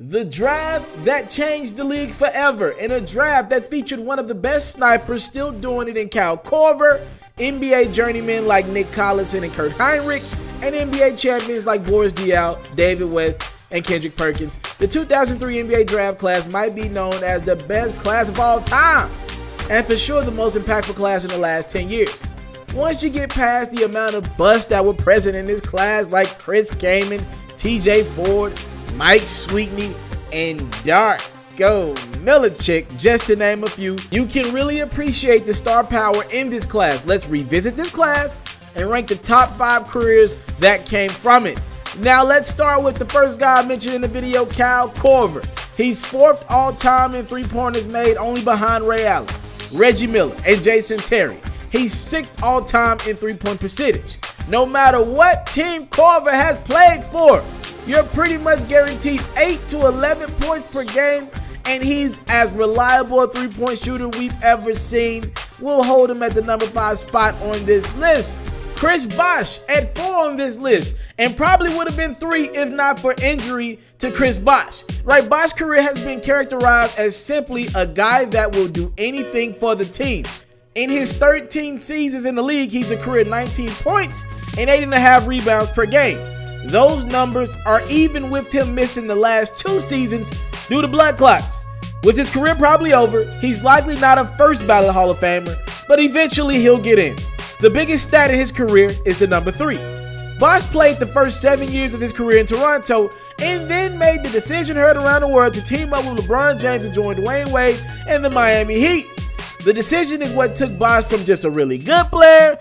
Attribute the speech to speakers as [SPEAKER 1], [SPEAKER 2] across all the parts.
[SPEAKER 1] The draft that changed the league forever, in a draft that featured one of the best snipers still doing it in Kyle Korver, NBA journeymen like Nick Collison and Kurt Heinrich, and NBA champions like Boris Diaw, David West, and Kendrick Perkins. The 2003 NBA draft class might be known as the best class of all time, and for sure the most impactful class in the last 10 years. Once you get past the amount of busts that were present in this class like Chris Kaman, TJ Ford, Mike Sweetney, and Darko Millicic, just to name a few, you can really appreciate the star power in this class. Let's revisit this class and rank the top 5 careers that came from it. Now let's start with the first guy I mentioned in the video, Kyle Korver. He's 4th all-time in three-pointers made, only behind Ray Allen, Reggie Miller, and Jason Terry. He's 6th all-time in three-point percentage. No matter what team Korver has played for, you're pretty much guaranteed 8 to 11 points per game, and he's as reliable a three-point shooter we've ever seen. We'll hold him at the number 5 spot on this list. Chris Bosh at 4 on this list, and probably would have been 3 if not for injury to Chris Bosh. Right, Bosh's career has been characterized as simply a guy that will do anything for the team. In his 13 seasons in the league, he's a career 19 points and 8.5 rebounds per game. Those numbers are even with him missing the last 2 seasons due to blood clots. With his career probably over, he's likely not a first ballot Hall of Famer, but eventually he'll get in. The biggest stat in his career is the number 3. Bosh played the first 7 years of his career in Toronto and then made the decision heard around the world to team up with LeBron James and join Dwyane Wade and the Miami Heat. The decision is what took Bosh from just a really good player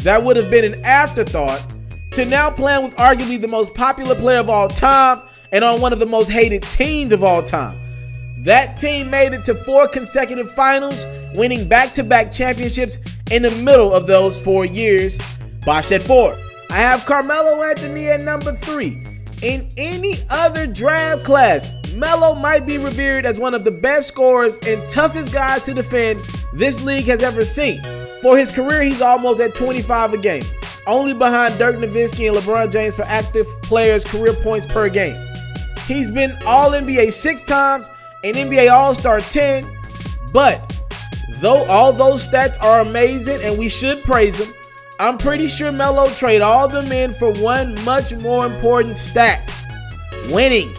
[SPEAKER 1] that would have been an afterthought to now playing with arguably the most popular player of all time and on one of the most hated teams of all time. That team made it to 4 consecutive finals, winning back-to-back championships in the middle of those 4 years. Bosh at 4. I have Carmelo Anthony at number 3. In any other draft class, Melo might be revered as one of the best scorers and toughest guys to defend this league has ever seen. For his career, he's almost at 25 a game, only behind Dirk Nowitzki and LeBron James for active players' career points per game. He's been All-NBA 6 times and NBA All-Star 10, but though all those stats are amazing and we should praise him, I'm pretty sure Melo traded all them in for one much more important stat: winning.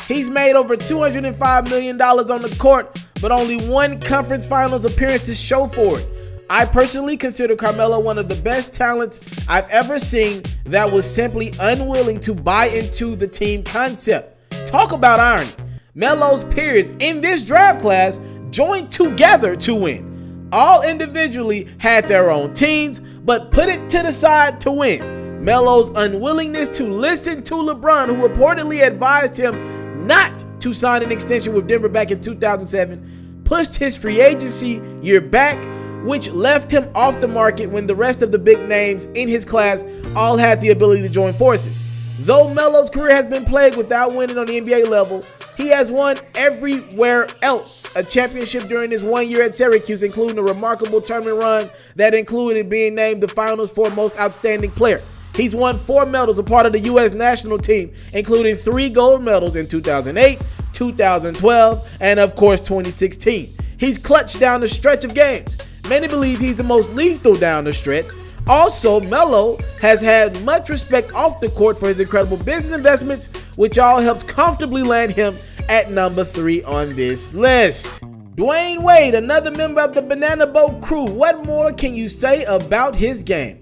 [SPEAKER 1] He's made over $205 million on the court, but only 1 conference finals appearance to show for it. I personally consider Carmelo one of the best talents I've ever seen that was simply unwilling to buy into the team concept. Talk about irony. Melo's peers in this draft class joined together to win. All individually had their own teams, but put it to the side to win. Melo's unwillingness to listen to LeBron, who reportedly advised him not to sign an extension with Denver back in 2007, pushed his free agency year back, which left him off the market when the rest of the big names in his class all had the ability to join forces. Though Melo's career has been plagued without winning on the NBA level, he has won everywhere else. A championship during his 1 year at Syracuse, including a remarkable tournament run that included being named the Finals 4 Most Outstanding Player. He's won 4 medals, a part of the U.S. national team, including 3 gold medals in 2008, 2012, and of course 2016. He's clutched down the stretch of games. Many believe he's the most lethal down the stretch. Also, Melo has had much respect off the court for his incredible business investments, which all helps comfortably land him at number 3 on this list. Dwyane Wade, another member of the Banana Boat crew. What more can you say about his game?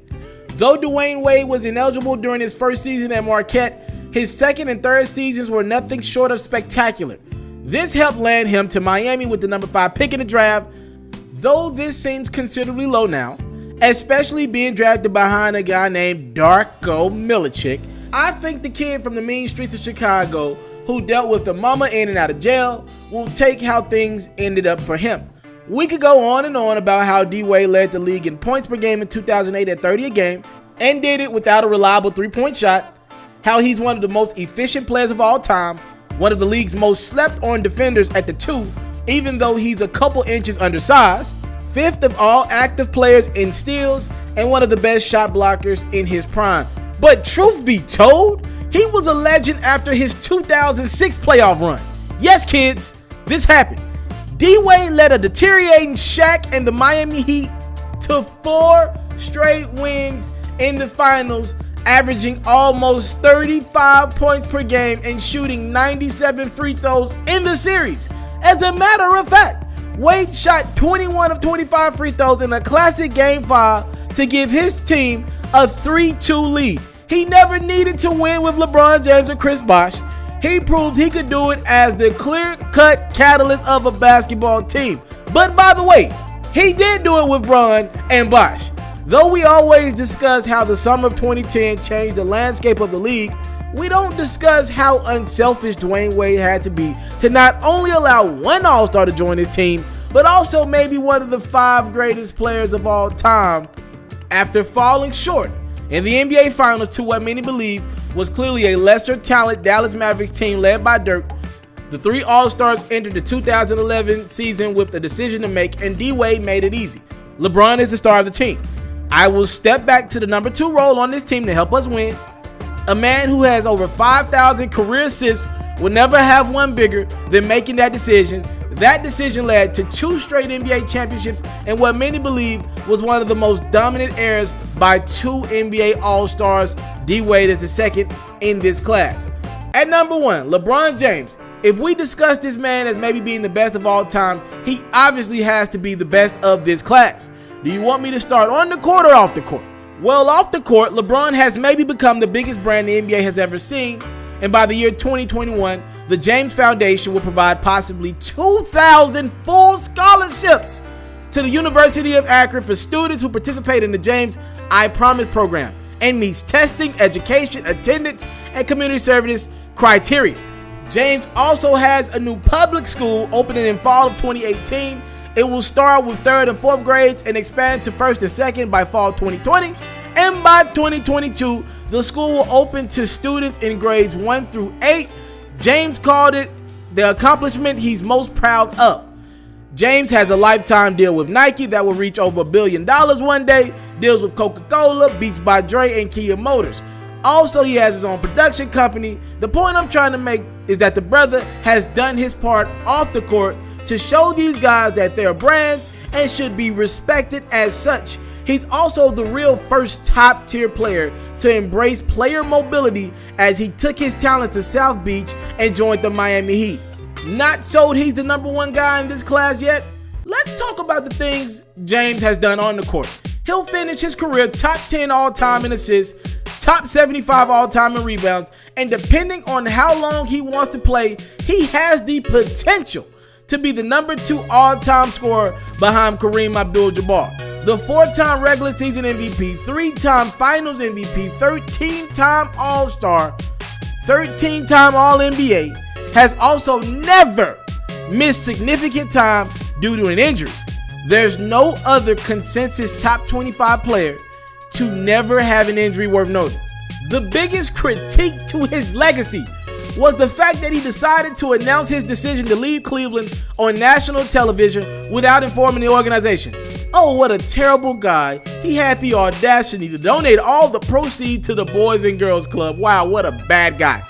[SPEAKER 1] Though Dwyane Wade was ineligible during his first season at Marquette, his second and third seasons were nothing short of spectacular. This helped land him to Miami with the number 5 pick in the draft, though this seems considerably low now, especially being drafted behind a guy named Darko Millicic. I think the kid from the mean streets of Chicago, who dealt with the mama in and out of jail, will take how things ended up for him. We could go on and on about how D-Wade led the league in points per game in 2008 at 30 a game and did it without a reliable three-point shot, how he's one of the most efficient players of all time, one of the league's most slept-on defenders at the 2, even though he's a couple inches undersized, 5th of all active players in steals, and one of the best shot blockers in his prime. But truth be told, he was a legend after his 2006 playoff run. Yes, kids, this happened. D-Wade led a deteriorating Shaq and the Miami Heat to 4 straight wins in the finals, averaging almost 35 points per game and shooting 97 free throws in the series. As a matter of fact, Wade shot 21 of 25 free throws in a classic Game 5 to give his team a 3-2 lead. He never needed to win with LeBron James or Chris Bosh. He proved he could do it as the clear-cut catalyst of a basketball team. But by the way, he did do it with Bron and Bosh. Though we always discuss how the summer of 2010 changed the landscape of the league, we don't discuss how unselfish Dwyane Wade had to be to not only allow one All-Star to join his team, but also maybe one of the 5 greatest players of all time after falling short in the NBA Finals to what many believe was clearly a lesser talent Dallas Mavericks team led by Dirk. The 3 All-Stars entered the 2011 season with a decision to make, and D-Wade made it easy. LeBron is the star of the team. I will step back to the number 2 role on this team to help us win. A man who has over 5,000 career assists will never have one bigger than making that decision. That decision led to 2 straight NBA championships and what many believe was one of the most dominant eras by 2 NBA All-Stars. D-Wade is the second in this class. At number 1, LeBron James. If we discuss this man as maybe being the best of all time, he obviously has to be the best of this class. Do you want me to start on the court or off the court? Well, off the court, LeBron has maybe become the biggest brand the NBA has ever seen, and by the year 2021, the James Foundation will provide possibly 2,000 full scholarships to the University of Akron for students who participate in the James I Promise program and meets testing, education, attendance, and community service criteria. James also has a new public school opening in fall of 2018. It will start with 3rd and 4th grades and expand to 1st and 2nd by fall 2020. And by 2022, the school will open to students in grades 1 through 8. James called it the accomplishment he's most proud of. James has a lifetime deal with Nike that will reach over $1 billion one day, deals with Coca-Cola, Beats by Dre, and Kia Motors. Also, he has his own production company. The point I'm trying to make is that the brother has done his part off the court to show these guys that they're brands and should be respected as such. He's also the real first top tier player to embrace player mobility as he took his talent to South Beach and joined the Miami Heat. Not so he's the number 1 guy in this class yet. Let's talk about the things James has done on the court. He'll finish his career top 10 all-time in assists, top 75 all-time in rebounds, and depending on how long he wants to play, he has the potential to be the number 2 all-time scorer behind Kareem Abdul-Jabbar. The 4-time regular season MVP, 3-time finals MVP, 13-time All-Star, 13-time All-NBA, has also never missed significant time due to an injury. There's no other consensus top 25 player to never have an injury worth noting. The biggest critique to his legacy was the fact that he decided to announce his decision to leave Cleveland on national television without informing the organization. Oh, what a terrible guy. He had the audacity to donate all the proceeds to the Boys and Girls Club. Wow, what a bad guy.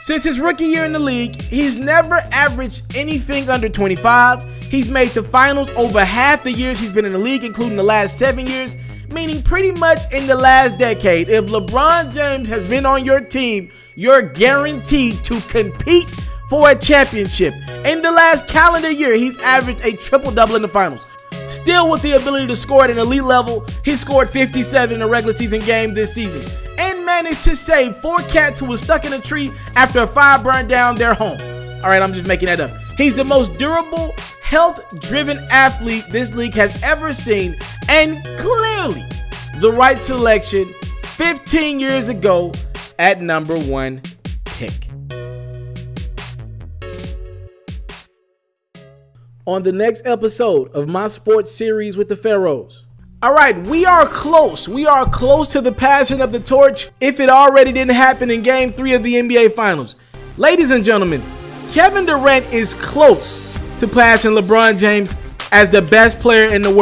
[SPEAKER 1] Since his rookie year in the league, he's never averaged anything under 25. He's made the finals over half the years he's been in the league, including the last 7 years, meaning pretty much in the last decade. If LeBron James has been on your team, you're guaranteed to compete for a championship. In the last calendar year, he's averaged a triple-double in the finals. Still with the ability to score at an elite level, he scored 57 in a regular season game this season and managed to save 4 cats who were stuck in a tree after a fire burned down their home. All right, I'm just making that up. He's the most durable, health-driven athlete this league has ever seen, and clearly the right selection 15 years ago at number 1 pick. On the next episode of my sports series with the Pharaohs. All right, we are close. We are close to the passing of the torch if it already didn't happen in Game 3 of the NBA Finals. Ladies and gentlemen, Kevin Durant is close to passing LeBron James as the best player in the world.